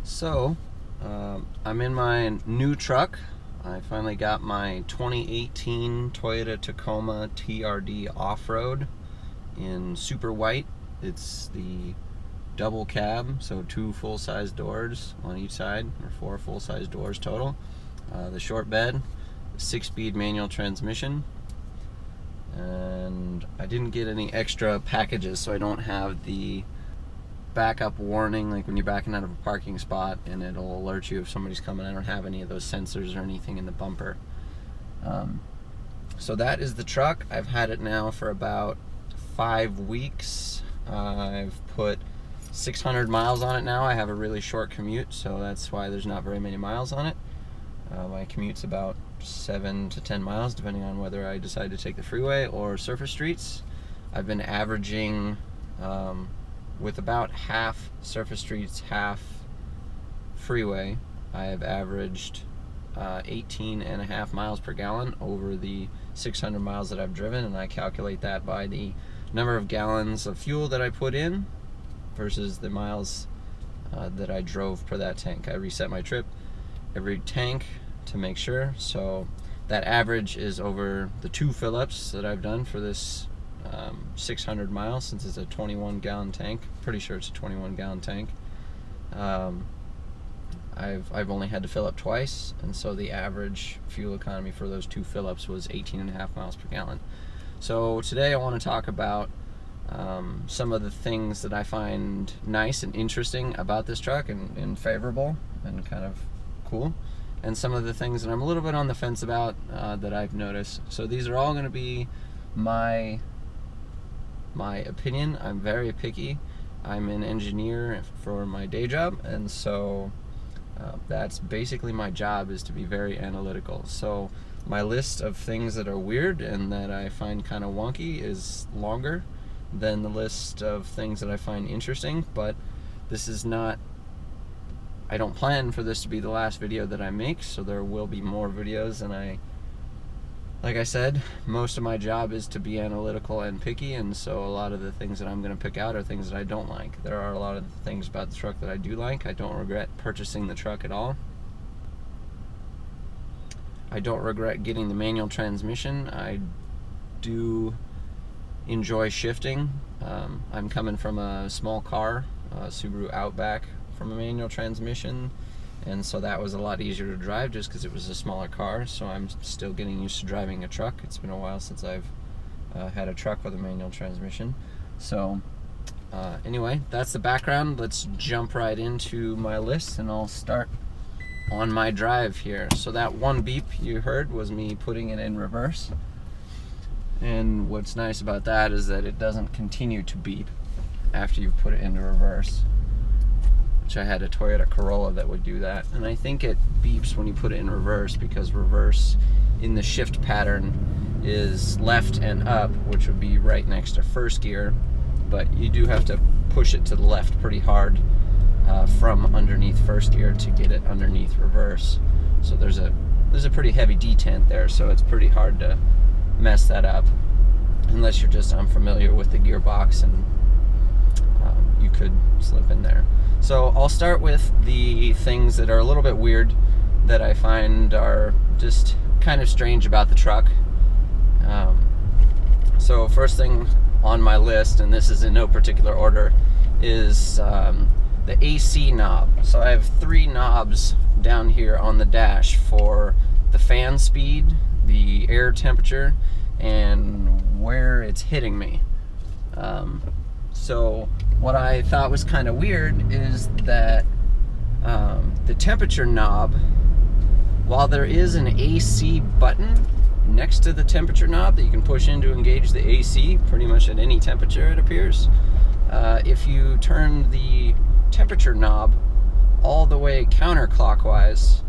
So, I'm in my new truck. I finally got my 2018 Toyota Tacoma TRD Offroad in super white. It's the double cab, so 2 full-size doors on each side, or 4 full-size doors total. The short bed, 6-speed manual transmission, and I didn't get any extra packages, so I don't have the backup warning, like when you're backing out of a parking spot and it'll alert you if somebody's coming. I don't have any of those sensors or anything in the bumper. So that is the truck. I've had it now for about 5 weeks. I've put 600 miles on it now. I have a really short commute, so that's why there's not very many miles on it. My commute's about 7 to 10 miles, depending on whether I decide to take the freeway or surface streets. I've been averaging with about half surface streets, half freeway. I have averaged 18.5 miles per gallon over the 600 miles that I've driven, and I calculate that by the number of gallons of fuel that I put in versus the miles that I drove per that tank. I reset my trip every tank to make sure, so that average is over the 2 fill-ups that I've done for this 600 miles, since it's a 21-gallon tank. Pretty sure it's a 21-gallon tank. I've only had to fill up twice, and so the average fuel economy for those 2 fill-ups was 18.5 miles per gallon. So today I want to talk about some of the things that I find nice and interesting about this truck, and favorable and kind of cool, and some of the things that I'm a little bit on the fence about that I've noticed. So these are all going to be my opinion. I'm very picky. I'm an engineer for my day job, and so that's basically my job, is to be very analytical. So my list of things that are weird and that I find kind of wonky is longer than the list of things that I find interesting, but this is not, I don't plan for this to be the last video that I make, so there will be more videos, and like I said, most of my job is to be analytical and picky, and so a lot of the things that I'm going to pick out are things that I don't like. There are a lot of things about the truck that I do like. I don't regret purchasing the truck at all. I don't regret getting the manual transmission. I do enjoy shifting. I'm coming from a small car, a Subaru Outback, from a manual transmission, and so that was a lot easier to drive just because it was a smaller car. So I'm still getting used to driving a truck. It's been a while since I've had a truck with a manual transmission. So anyway, that's the background. Let's jump right into my list, and I'll start on my drive here. So that one beep you heard was me putting it in reverse, and what's nice about that is that it doesn't continue to beep after you've put it into reverse, which I had a Toyota Corolla that would do that. And I think it beeps when you put it in reverse, because reverse in the shift pattern is left and up, which would be right next to first gear, but you do have to push it to the left pretty hard from underneath first gear to get it underneath reverse. So there's a pretty heavy detent there, so it's pretty hard to mess that up, unless you're just unfamiliar with the gearbox, and you could slip in there. So I'll start with the things that are a little bit weird, that I find are just kind of strange about the truck. So first thing on my list, and this is in no particular order, is the AC knob. So I have 3 knobs down here on the dash for the fan speed, the air temperature, and where it's hitting me. So what I thought was kind of weird is that the temperature knob, while there is an AC button next to the temperature knob that you can push in to engage the AC pretty much at any temperature, it appears, if you turn the temperature knob all the way counterclockwise,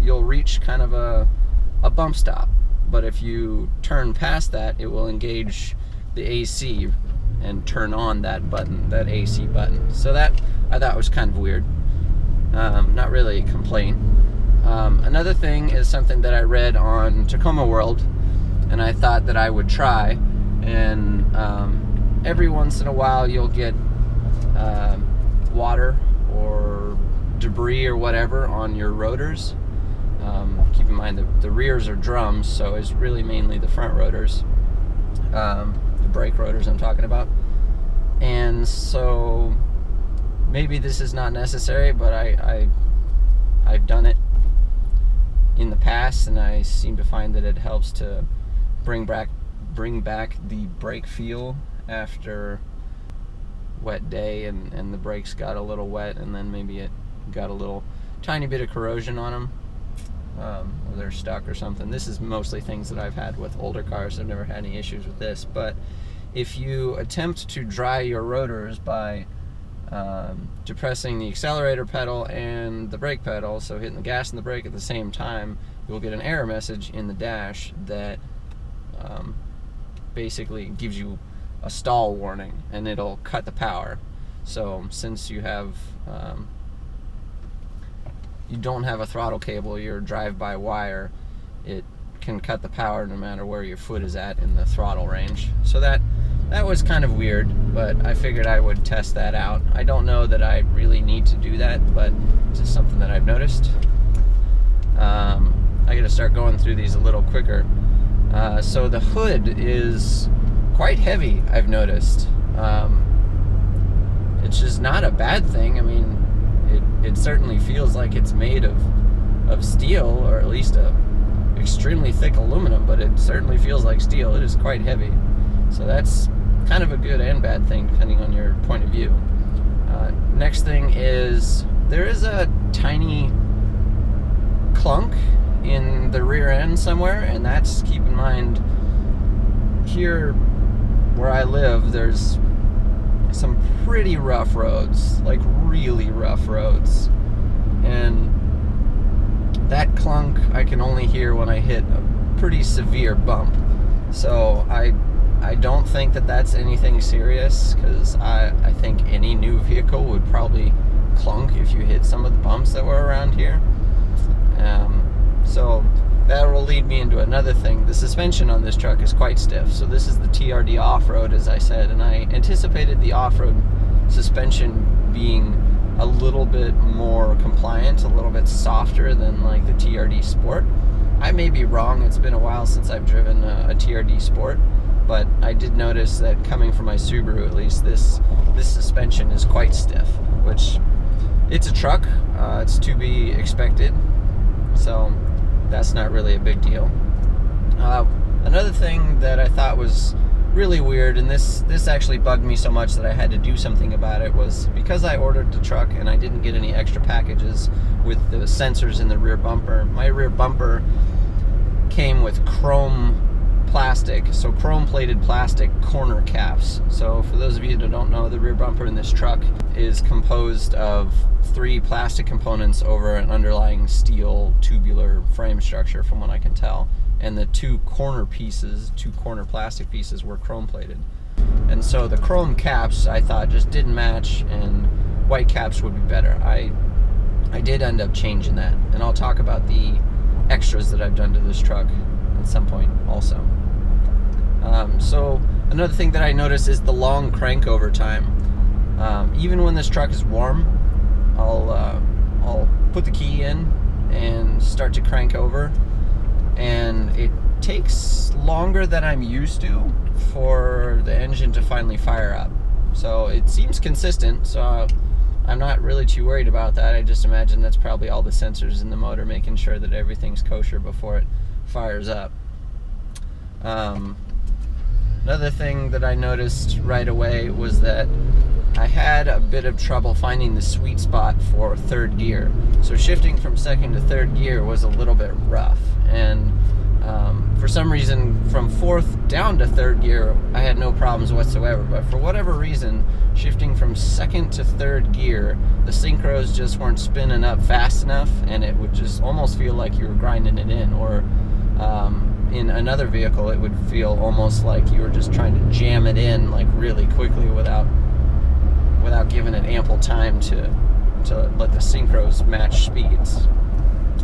you'll reach kind of a bump stop. But if you turn past that, it will engage the AC and turn on that button, that AC button. So that I thought was kind of weird. Not really a complaint. Another thing is something that I read on Tacoma World, and I thought that I would try. And every once in a while you'll get water or debris or whatever on your rotors. Keep in mind that the rears are drums, so it's really mainly the front rotors, the brake rotors I'm talking about. And so maybe this is not necessary, but I've done it in the past, and I seem to find that it helps to bring back the brake feel after wet day and the brakes got a little wet, and then maybe it got a little tiny bit of corrosion on them, or they're stuck or something. This is mostly things that I've had with older cars. I've never had any issues with this. But if you attempt to dry your rotors by depressing the accelerator pedal and the brake pedal, so hitting the gas and the brake at the same time, you'll get an error message in the dash that basically gives you a stall warning, and it'll cut the power. So since you have you don't have a throttle cable, you're drive-by wire, it can cut the power no matter where your foot is at in the throttle range. So that was kind of weird, but I figured I would test that out. I don't know that I really need to do that, but it's just something that I've noticed. I gotta start going through these a little quicker. So the hood is quite heavy, I've noticed. It's just not a bad thing. I mean, it certainly feels like it's made of steel, or at least a extremely thick aluminum, but it certainly feels like steel. It is quite heavy. So that's kind of a good and bad thing, depending on your point of view. Next thing is, there is a tiny clunk in the rear end somewhere, and that's, keep in mind, here where I live, there's some pretty rough roads, like really rough roads, and that clunk I can only hear when I hit a pretty severe bump. So I don't think that that's anything serious, because I think any new vehicle would probably clunk if you hit some of the bumps that were around here. So that will lead me into another thing. The suspension on this truck is quite stiff. So this is the TRD Offroad, as I said, and I anticipated the off-road suspension being a little bit more compliant, a little bit softer than like the TRD Sport. I may be wrong. It's been a while since I've driven a TRD Sport, but I did notice that coming from my Subaru, at least, this suspension is quite stiff, which, it's a truck, it's to be expected, so that's not really a big deal. Another thing that I thought was really weird, and this actually bugged me so much that I had to do something about it, was because I ordered the truck and I didn't get any extra packages with the sensors in the rear bumper. My rear bumper came with chrome plastic, so chrome plated plastic corner caps. So for those of you that don't know, the rear bumper in this truck is composed of 3 plastic components over an underlying steel tubular frame structure, from what I can tell, and the 2 corner plastic pieces were chrome plated. And so the chrome caps, I thought, just didn't match, and white caps would be better. I did end up changing that, and I'll talk about the extras that I've done to this truck at some point also. So another thing that I noticed is the long crank over time. Even when this truck is warm, I'll put the key in and start to crank over, and it takes longer than I'm used to for the engine to finally fire up. So it seems consistent, so I'm not really too worried about that. I just imagine that's probably all the sensors in the motor making sure that everything's kosher before it fires up. Another thing that I noticed right away was that I had a bit of trouble finding the sweet spot for 3rd gear. So shifting from 2nd to 3rd gear was a little bit rough, and for some reason from 4th down to 3rd gear I had no problems whatsoever, but for whatever reason, shifting from 2nd to 3rd gear, the synchros just weren't spinning up fast enough, and it would just almost feel like you were grinding it in, or in another vehicle it would feel almost like you were just trying to jam it in like really quickly without giving it ample time to let the synchros match speeds.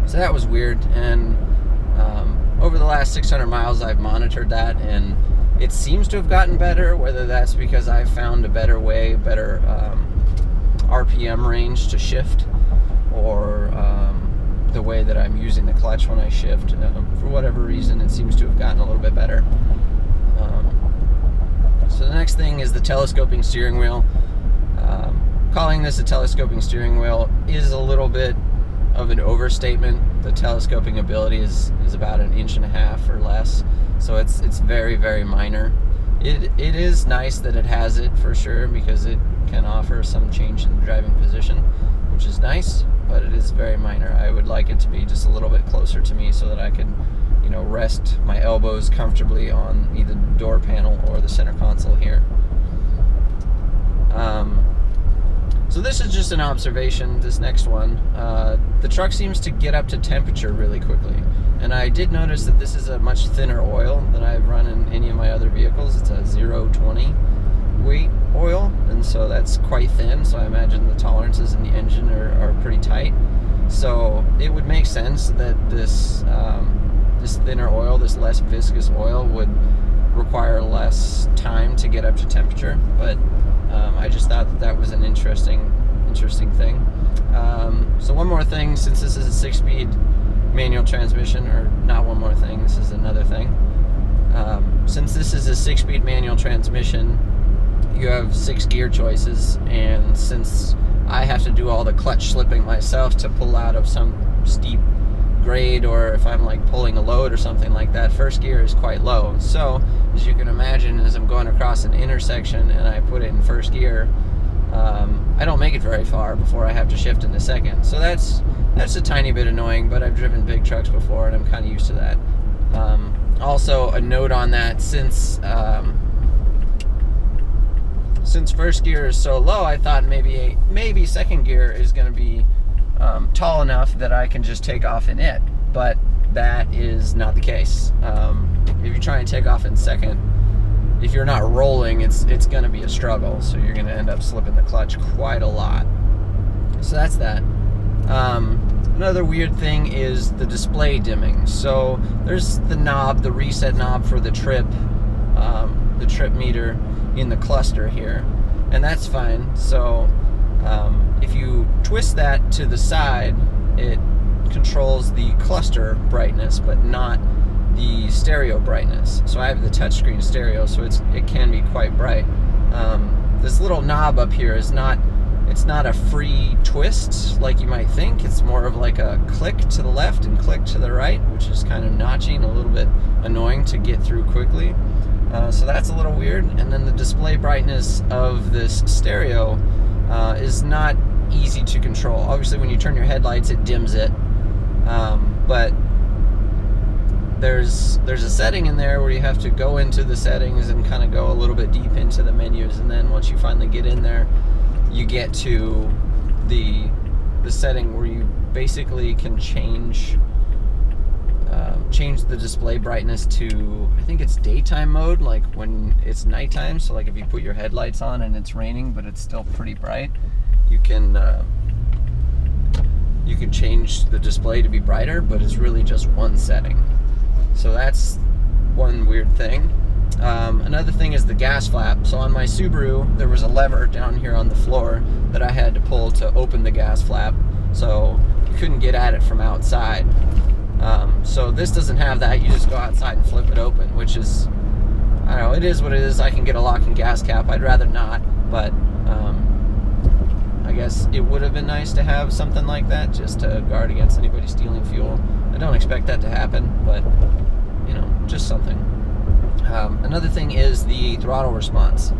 So that was weird, and over the last 600 miles I've monitored that, and it seems to have gotten better, whether that's because I've found a better way, better RPM range to shift, or the way that I'm using the clutch when I shift. For whatever reason, it seems to have gotten a little bit better. So the next thing is the telescoping steering wheel. Calling this a telescoping steering wheel is a little bit of an overstatement. The telescoping ability is about 1.5 inches or less, so it's very, very minor. It is nice that it has it, for sure, because it can offer some change in the driving position, which is nice, but it is very minor. I would like it to be just a little bit closer to me so that I can, you know, rest my elbows comfortably on either the door panel or the center console here. So this is just an observation, this next one. The truck seems to get up to temperature really quickly. And I did notice that this is a much thinner oil than I've run in any of my other vehicles. It's a 0.20 weight oil, and so that's quite thin, so I imagine the tolerances in the engine are pretty tight. So it would make sense that this thinner oil, this less viscous oil, would require less time to get up to temperature, but I just thought that was an interesting thing. So one more thing, since this is a 6-speed manual transmission, or not one more thing, this is another thing. Since this is a 6-speed manual transmission, you have 6 gear choices, and since I have to do all the clutch slipping myself to pull out of some steep grade, or if I'm like pulling a load or something like that, first gear is quite low. So as you can imagine, as I'm going across an intersection and I put it in first gear, I don't make it very far before I have to shift into second. So that's a tiny bit annoying, but I've driven big trucks before and I'm kind of used to that. Also, a note on that, since first gear is so low, I thought maybe second gear is going to be tall enough that I can just take off in it, but that is not the case. If you try and take off in second, if you're not rolling, it's going to be a struggle, so you're going to end up slipping the clutch quite a lot. So that's that. Another weird thing is the display dimming. So there's the knob, the reset knob for the trip meter in the cluster here, and that's fine. So if you twist that to the side, it controls the cluster brightness, but not the stereo brightness. So I have the touchscreen stereo, so it can be quite bright. This little knob up here is not a free twist like you might think. It's more of like a click to the left and click to the right, which is kind of notching, a little bit annoying to get through quickly. So that's a little weird. And then the display brightness of this stereo is not easy to control. Obviously, when you turn your headlights, it dims it, but there's a setting in there where you have to go into the settings and kind of go a little bit deep into the menus, and then once you finally get in there, you get to the setting where you basically can change the display brightness to, I think it's daytime mode, like when it's nighttime. So like if you put your headlights on and it's raining but it's still pretty bright, you can change the display to be brighter, but it's really just one setting. So that's one weird thing. Another thing is the gas flap. So on my Subaru, there was a lever down here on the floor that I had to pull to open the gas flap, so you couldn't get at it from outside. So this doesn't have that. You just go outside and flip it open, which is, I don't know, it is what it is. I can get a locking gas cap. I'd rather not, but I guess it would have been nice to have something like that just to guard against anybody stealing fuel. I don't expect that to happen, but, you know, just something. Another thing is the throttle response.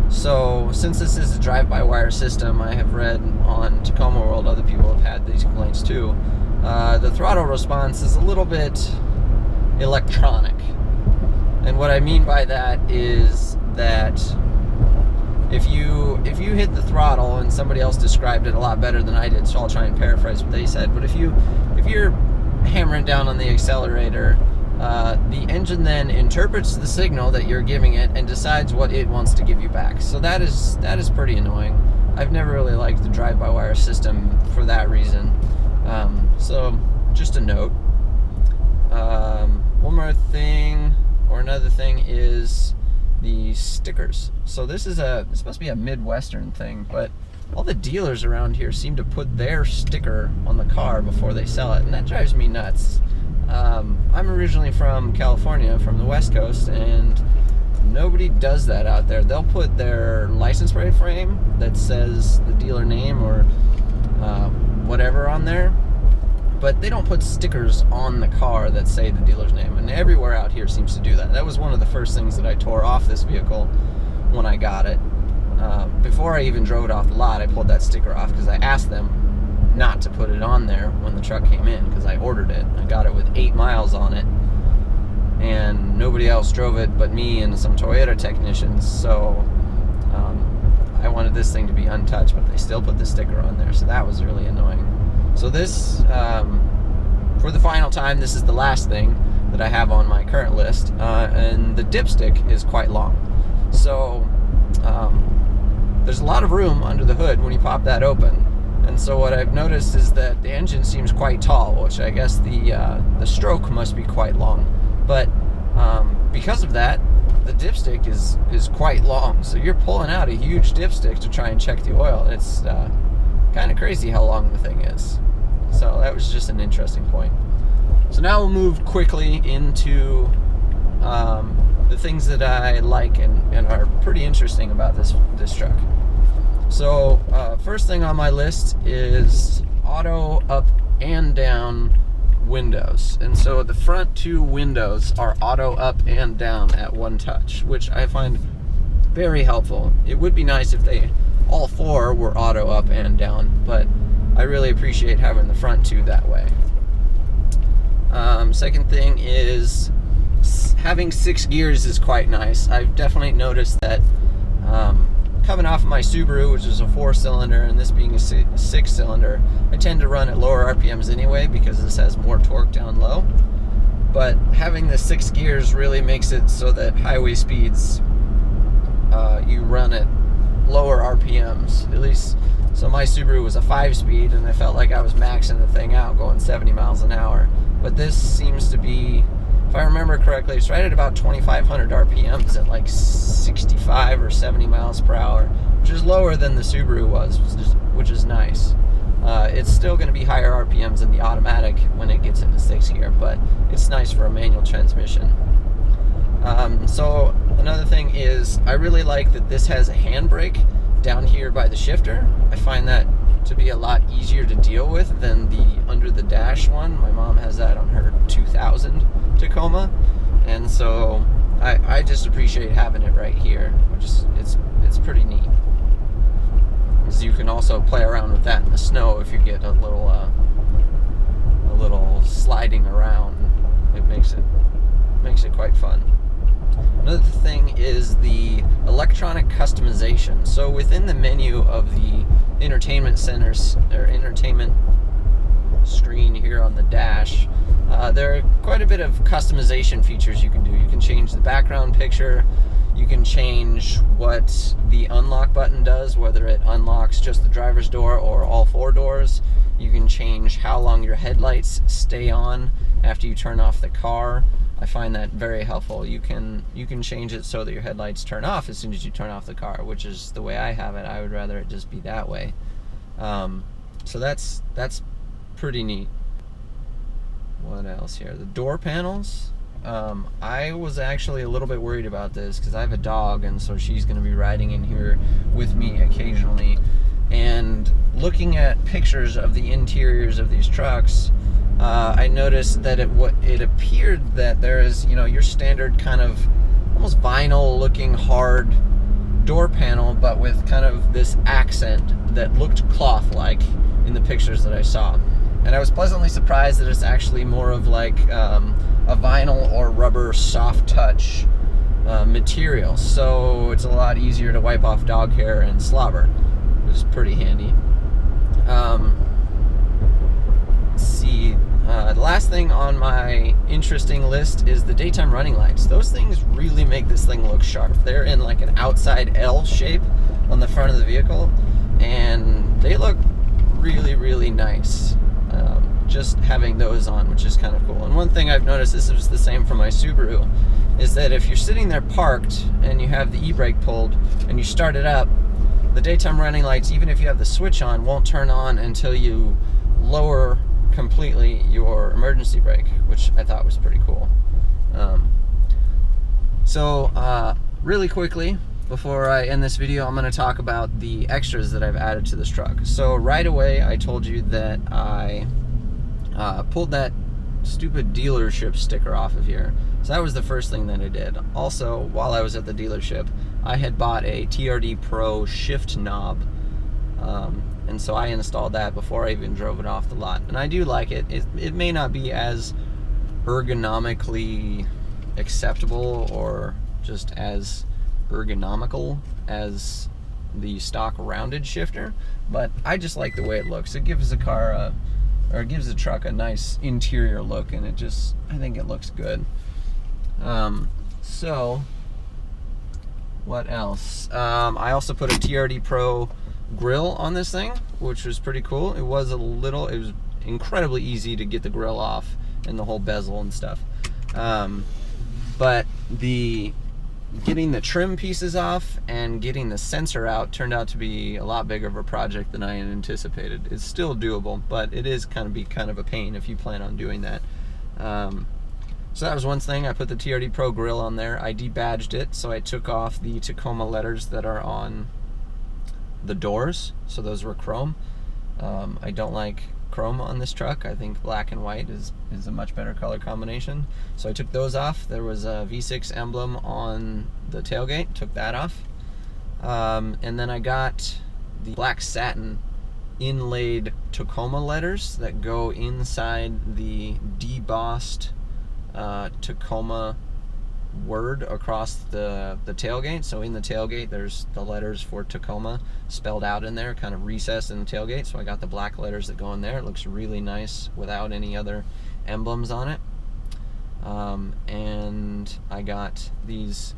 So since this is a drive-by-wire system, I have read on Tacoma World, other people have had these complaints too. The throttle response is a little bit electronic. And what I mean by that is that if you hit the throttle, and somebody else described it a lot better than I did, so I'll try and paraphrase what they said, but if you're hammering down on the accelerator, the engine then interprets the signal that you're giving it and decides what it wants to give you back. So that is pretty annoying. I've never really liked the drive-by-wire system for that reason. So just a note. One more thing, or another thing, is the stickers. So this must be a Midwestern thing, but all the dealers around here seem to put their sticker on the car before they sell it, and that drives me nuts. I'm originally from California, from the West Coast, and nobody does that out there. They'll put their license plate frame that says the dealer name or whatever on there, but they don't put stickers on the car that say the dealer's name, and everywhere out here seems to do that. That was one of the first things that I tore off this vehicle when I got it. Before I even drove it off the lot, I pulled that sticker off because I asked them not to put it on there when the truck came in, because I ordered it. I got it with 8 miles on it, and nobody else drove it but me and some Toyota technicians, so I wanted this thing to be untouched, but they still put the sticker on there, so that was really annoying. So this, for the final time, this is the last thing that I have on my current list, and the dipstick is quite long. So there's a lot of room under the hood when you pop that open, and so what I've noticed is that the engine seems quite tall, which I guess the stroke must be quite long, but because of that, the dipstick is quite long, so you're pulling out a huge dipstick to try and check the oil. It's kind of crazy how long the thing is. So that was just an interesting point. So now we'll move quickly into the things that I like and are pretty interesting about this truck. So first thing on my list is auto up and down windows. And so the front 2 windows are auto up and down at one touch, which I find very helpful. It would be nice if all 4 were auto up and down, but I really appreciate having the front 2 that way. Second thing is having 6 gears is quite nice. I've definitely noticed that coming off of my Subaru, which is a 4-cylinder, and this being a 6-cylinder, I tend to run at lower RPMs anyway because this has more torque down low. But having the 6 gears really makes it so that highway speeds, you run at lower RPMs, at least. So my Subaru was a 5-speed, and I felt like I was maxing the thing out going 70 miles an hour. But this seems to be, if I remember correctly, it's right at about 2,500 RPMs at like 65 or 70 miles per hour, which is lower than the Subaru was, which is nice. It's still going to be higher RPMs than the automatic when it gets into 6th gear, but it's nice for a manual transmission. So another thing is I really like that this has a handbrake down here by the shifter. I find that to be a lot easier to deal with than the under the dash one. My mom has that on her 2000 Tacoma, and so I just appreciate having it right here, which is it's pretty neat. Because you can also play around with that in the snow if you get a little sliding around. It makes it quite fun. Another thing is the electronic customization. So within the menu of the entertainment centers or entertainment screen here on the dash, there are quite a bit of customization features you can do. You can change the background picture, you can change what the unlock button does, whether it unlocks just the driver's door or all 4 doors. You can change how long your headlights stay on after you turn off the car. I find that very helpful. You can change it so that your headlights turn off as soon as you turn off the car, which is the way I have it. I would rather it just be that way. So that's pretty neat. What else here? The door panels. I was actually a little bit worried about this because I have a dog, and so she's going to be riding in here with me occasionally. And looking at pictures of the interiors of these trucks, I noticed that it appeared that there is, your standard kind of almost vinyl looking hard door panel, but with kind of this accent that looked cloth-like in the pictures that I saw. And I was pleasantly surprised that it's actually more of like a vinyl or rubber soft touch material. So it's a lot easier to wipe off dog hair and slobber, which is pretty handy. Let's see. The last thing on my interesting list is the daytime running lights. Those things really make this thing look sharp. They're in like an outside L shape on the front of the vehicle, and they look really, really nice. Just having those on, which is kind of cool. And one thing I've noticed, this is the same for my Subaru, is that if you're sitting there parked and you have the e-brake pulled and you start it up, the daytime running lights, even if you have the switch on, won't turn on until you lower completely your emergency brake, which I thought was pretty cool. Really quickly, before I end this video, I'm going to talk about the extras that I've added to this truck. So right away, I told you that I pulled that stupid dealership sticker off of here. So that was the first thing that I did. Also, while I was at the dealership, I had bought a TRD Pro shift knob, and so I installed that before I even drove it off the lot. And I do like it. It may not be as ergonomically acceptable or just as ergonomical as the stock rounded shifter, but I just like the way it looks. It gives the car or it gives the truck a nice interior look, and I think it looks good. So what else? I also put a TRD Pro grill on this thing, which was pretty cool. It was incredibly easy to get the grill off and the whole bezel and stuff. But getting the trim pieces off and getting the sensor out turned out to be a lot bigger of a project than I had anticipated. It's still doable, but it is kind of a pain if you plan on doing that. So that was one thing. I put the TRD Pro grill on there. I debadged it, so I took off the Tacoma letters that are on the doors. So those were chrome. I don't like chrome on this truck. I think black and white is a much better color combination. So I took those off. There was a V6 emblem on the tailgate. Took that off. And then I got the black satin inlaid Tacoma letters that go inside the debossed Tacoma word across the tailgate. So in the tailgate there's the letters for Tacoma spelled out in there, kind of recessed in the tailgate. So I got the black letters that go in there. It looks really nice without any other emblems on it. And I got these,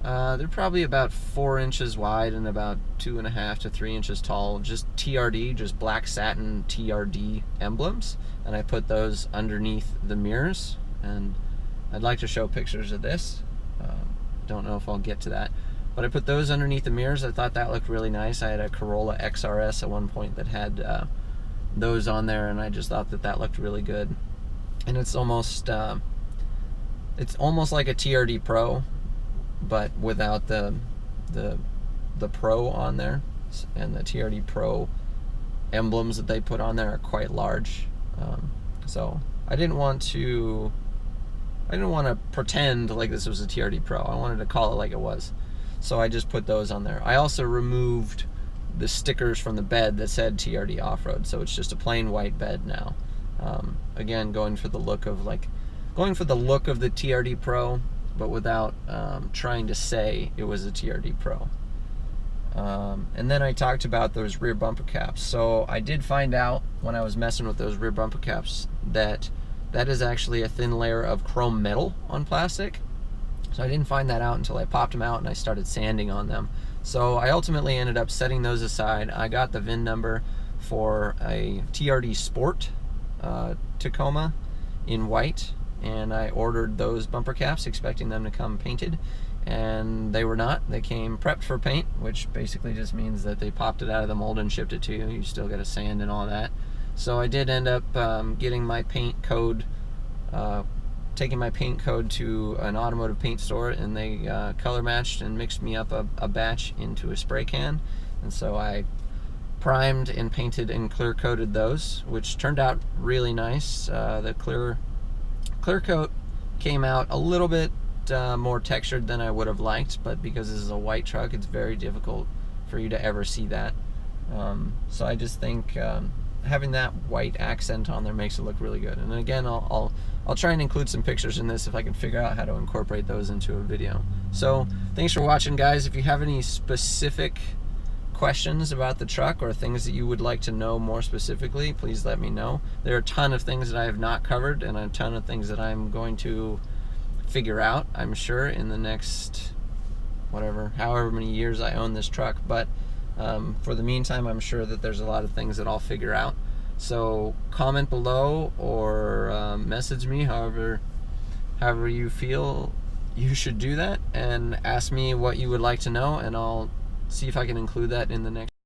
they're probably about 4 inches wide and about 2.5 to 3 inches tall, just TRD, just black satin TRD emblems, and I put those underneath the mirrors. And I'd like to show pictures of this. Don't know if I'll get to that, but I put those underneath the mirrors. I thought that looked really nice. I had a Corolla XRS at one point that had those on there, and I just thought that looked really good. And it's almost like a TRD Pro, but without the Pro on there. And the TRD Pro emblems that they put on there are quite large. So I didn't want to pretend like this was a TRD Pro. I wanted to call it like it was. So I just put those on there. I also removed the stickers from the bed that said TRD Offroad, so it's just a plain white bed now. Again, going for the look of the TRD Pro, but without trying to say it was a TRD Pro. And then I talked about those rear bumper caps. So I did find out when I was messing with those rear bumper caps that is actually a thin layer of chrome metal on plastic. So I didn't find that out until I popped them out and I started sanding on them. So I ultimately ended up setting those aside. I got the VIN number for a TRD Sport Tacoma in white, and I ordered those bumper caps expecting them to come painted, and they were not. They came prepped for paint, which basically just means that they popped it out of the mold and shipped it to you. You still got to sand and all that. So I did end up getting my paint code, taking my paint code to an automotive paint store, and they color matched and mixed me up a batch into a spray can. And so I primed and painted and clear coated those, which turned out really nice. The clear coat came out a little bit more textured than I would have liked, but because this is a white truck, it's very difficult for you to ever see that. So I just think having that white accent on there makes it look really good. And again, I'll try and include some pictures in this if I can figure out how to incorporate those into a video. So thanks for watching, guys. If you have any specific questions about the truck or things that you would like to know more specifically, please let me know. There are a ton of things that I have not covered, and a ton of things that I'm going to figure out, I'm sure, in the next however many years I own this truck. But for the meantime, I'm sure that there's a lot of things that I'll figure out. So comment below or message me, however you feel you should do that, and ask me what you would like to know, and I'll see if I can include that in the next